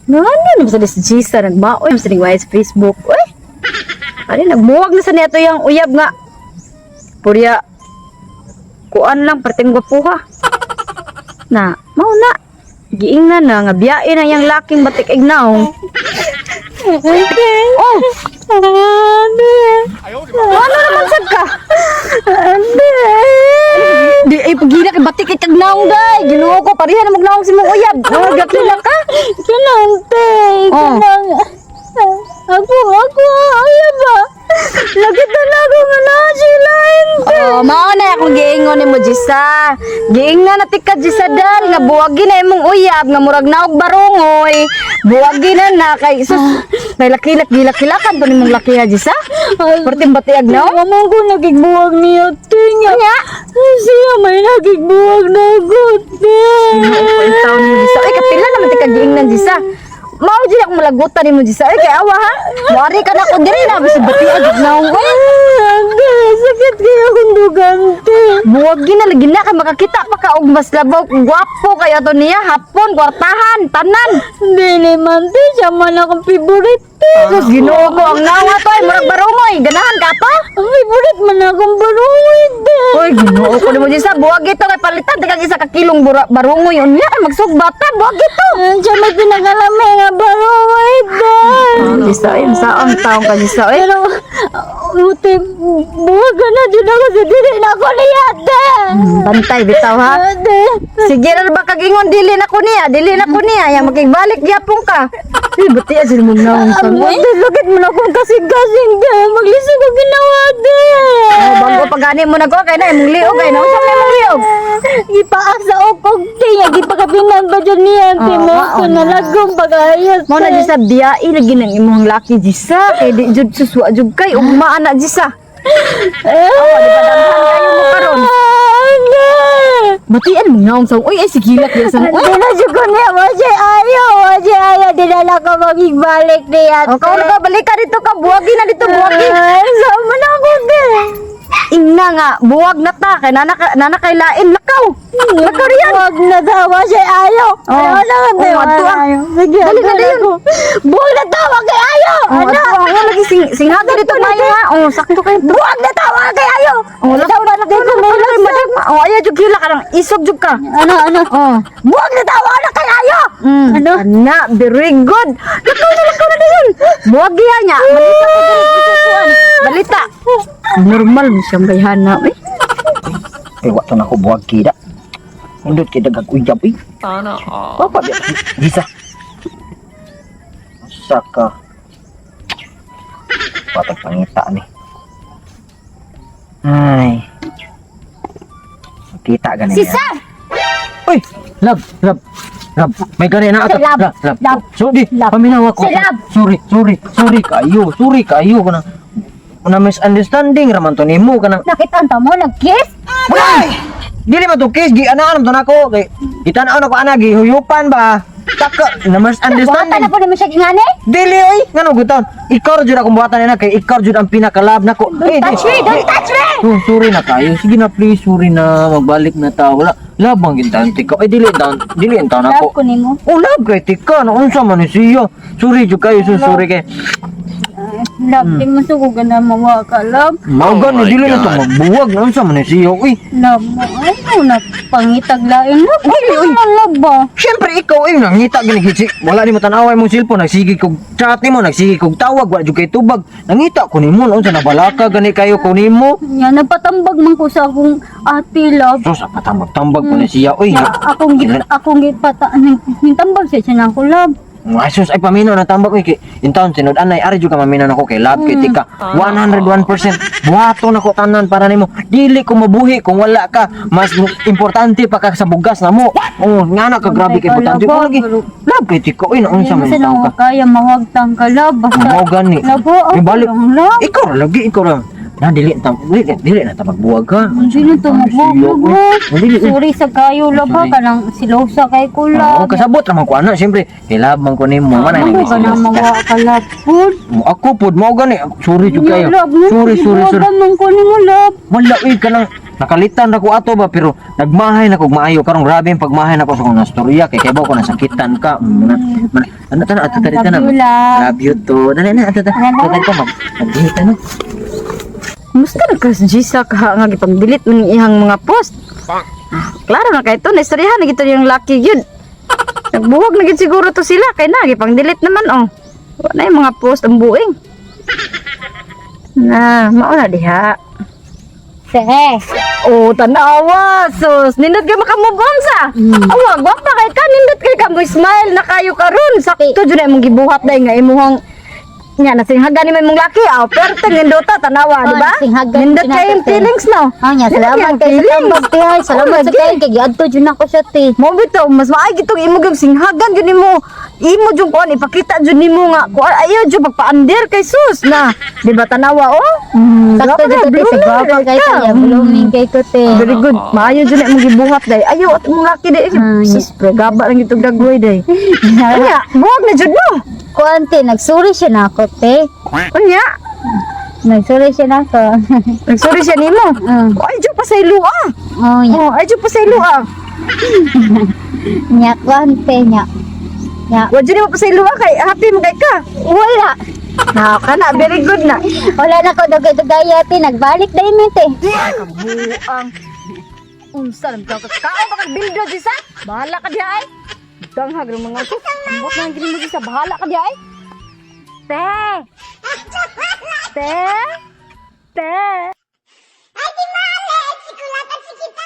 Nga ano sa Gisa nagbaoy sa ning sa Facebook. Uy. Ani nagmuwag na sa niya to yung uyab nga. Purya kuan lang perting gwapuha. Na, mao na. Giingnan na nga biyae na yang laking batik ignaw. Oh. Ano naman sad ka? Di ay pagila kay batik kay kagnaong day. Ginoo ko pareha na magnaong si mong uyab. Nagat lang ka. Kanante, kanang... Ako, ayaw ba? Nakita na ako nga na sila, hindi. Oh, mao na akong giingon nimo Gisa. Giingnan na tika Gisa dal nga buwagi na imong uyab nga murag naog barungoy. Buwagi na kay sus. Kay laki-lakilakan to nimong laki ha Gisa. Perting batiag no? Amang ko nagigbuwag niya, tinga. Nya. Siya may nagigbuwag na guti. Ang taon ni Gisa. Ay kapila naman tika giingnan Gisa. Mao di ako malagutan nimo Gisa. Ay kay awa ha. Wari ka na ko diri na bisag batiag naong uy. Hindi, sakit kaya kung dugante. Buwagi na lagi na kay makakita pa ka og mas labaw gwapo kay ato niya hapon kwartahan tanan. Dili man, di siya man akong favorite. Sus Ginoo ko ang nawa to ay murag barungoy. Ganahan ka pa? Ang favorite man akong baruid. Oy Ginoo ko nimo Gisa buwagi to kay palitan dagang isa ka kilong barungoy unya magsugbata buwagi to. Siya may pinakalami nga baruid. Gisa ay saang taong ka Gisa oy. Pero, uti, buwag ka na dyan ako sa dili na ako niyate. Bantay bitaw ha. Ate. Sige ra ba kagingon dili na ko niya ya makigbalik gyapon ka. Ay buti asin mo naong Ang sangoy. buti, lugit mo na akong kasing-kasing de. Maglisod ko ginawa de. Oh, bago pagani mo na ko kay na imong liog kay na unsa may imong liog. Ipaak sa okog tiya. Gipakabinan ba dyan niya? Timo ko na lagong pag-ayos. Mo na Gisa biyai lagi nang imong laki Gisa kay di jud suswa jud kay ugma ana Gisa. Awa di padanghan kayo mo karon. Batian mo naong sang oy ay sigilak ya sang oy. Di na dyan ko niya. Wajay ayaw. Dinala ka magbalik niya. O kaon ka balik ka dito ka buwagi na dito buwagi. Sama na ako de. Ingna nga buwag na ta kay nana kay lain lakaw. Lakaw riyan. Huwag na daw. Wajay ayaw. Oh. Ayaw na ka de. Oh, ato ah. Sige, Dali na dayon. Buwag na daw. Wag kay ayaw. Ano? Ano lagi singhagi dito mayo ha. Oh sakto kay Buwag na daw. Wag kay ayaw. Oh lakaw na lakaw na. Oh aya jud gila ka nang isog jud ka. Ano? Oh. Buwag na daw. Wag kay ayaw. Ano? Ana, very good. Lakaw na dayon. Buwagi ha nya. Balita ko diri kusuan. Balita. Normal mo siyang bayhana eh. Eh, waktu na ako buwag kida. Undot kita gag uyab eh. Sana Apa dia? Bisa. Saka. Patang pangita ni. Ay. Kita ganin. Sisa! Uy, lab. May gani na ato. Lab. Sorry, paminaw ako. Si Lab. Sorry kayo kana misunderstanding raman to nimo kana. Nakita mo nag-kiss? Ay! Dili man to kiss, gi anaan to nako kay itan-aw na ko ana gihuyupan ba. Taka na Buhatan misunderstanding. na po naman siya ingani? Dili oy, ngano gutan. Ikaw jud akong buhatan na kay ikaw jud ang pinaka-love nako. Don't touch me! Oh, sorry na kayo. Sige na please, sorry na. Magbalik na ta. Wala. Labang gintanti ka. Ay, dili ang taon ako. Love ko nimo. Oh, love kay tika. Naunsa man ni siya. Sorry jud kayo. Sorry kay. Love, di mo suko na mawa ka, love. Maugan ni dili na to magbuwag. Naunsa man ni siya. Uy. Love mo, ano na pangitag lain, love. Ano na love ba? Siyempre ikaw ay nangita gini gisi. Wala ni mo tanaway mong cellphone. Nagsigi kog chat nimo, nagsigi kog tawag, wala jud kay tubag. Nangita ko nimo unsa na balaka gani kayo ko nimo. Yan, napatambag man ko sa akong ate, love. Sus, patambag-tambag ko ni siya. Uy. Akong tambag siya na ako, love. Asus ay paminaw na tambak ko kay intaon sinod anay ari jud ka maminaw nako kay love kay tika 101% buhaton nako tanan para nimo dili ko mabuhi kung wala ka mas importante pa ka sa bugas na mo oh ngana ka grabe kay importante ko lagi love kay tika uy naunsa man Kasi taw na ka kaya mawagtang ka, love. mao gani Love, ako ibalik lang, love. ikaw lang na dili na ta magbuwag ka Hindi na ito magbubog. dili Sorry sa kayo, love, ha. Kanang silosa kay ko, love. kasabot ra man ko ana syempre kay love man ko nimo man Ano ka na mawa ka, love, food? ako pud mao gani sorry jud kayo Love, sorry Huwag naman ko ni mo, love. wala uy ka nang nakalitan na ko ato ba pero nagmahay na ko maayo karong grabe yung pagmahay na ko sa kong nastorya kay kay ko nasakitan ka. Ano tan ato tadi tan. Love you, love. Love you too. Dali na ato ta. Tadi ka mag. Dito na. Musta na ka Gisa ka nga gipang-delete ng ihang mga post? Klaro na kay to, naistoryahan na gito yung lucky yun. Nagbuwag na gid siguro to sila, kay na, gipang-delete naman oh. Wala yung mga post ang buing. Na, mauna diha. Sige. Oh, tanawa, sus. Nindot ka makamove on sa. Awag, wag pa kay ka, nindot kay ka mo smile na kayo karon. Sakto dyan ay mong gibuhat dahil nga imuhang nga nasinghagan ni may mong laki. Oh, pero nindota, tanawa, di ba? nasinghagan, Nindot kayo yung sinabi, feelings, no? Oh, nya salamat Yung kay sa feelings. tambag ti ay. Salamat sa lagi. kay kay giadto jud ako sa ti. Mo bitaw, mas maay gitong imo gyud singhagan jud nimo. Imo jud kuan ipakita jud nimo nga kuan ayo jud pagpa-under kay sus na. Di ba tanawa oh? Sakto jud ti sa gwapa kay kaya blooming kay ko ti. Very good. Maayo jud na imong gibuhat day. Ayo at imong laki day. Sus, pre gaba lang itong dagway day. Anya, buwag na jud mo. Kuan ti nagsuri siya na ako ti. Unya, Nagsuri siya na ako. nagsorry siya nimo. Ay jud pa sa ilo ah. Oh, nya. Oh, ay jud pa sa ilo ah. Nya kuan ti nya. Nya. Wa jud mo pa sa ilo ah kay happy mo kay ka. Wala. Na kana very good na. Wala na ko dugay-dugay ti nagbalik dai mi ti. Kabuang. Unsa lang ka kaon pa kag bildo Gisa? Bahala ka diha ay. Danghag ng mga sus. Ambot na gini mo Gisa, bahala ka diha ay. Te. Te. Te. Ay di mali, sikulatan si kita.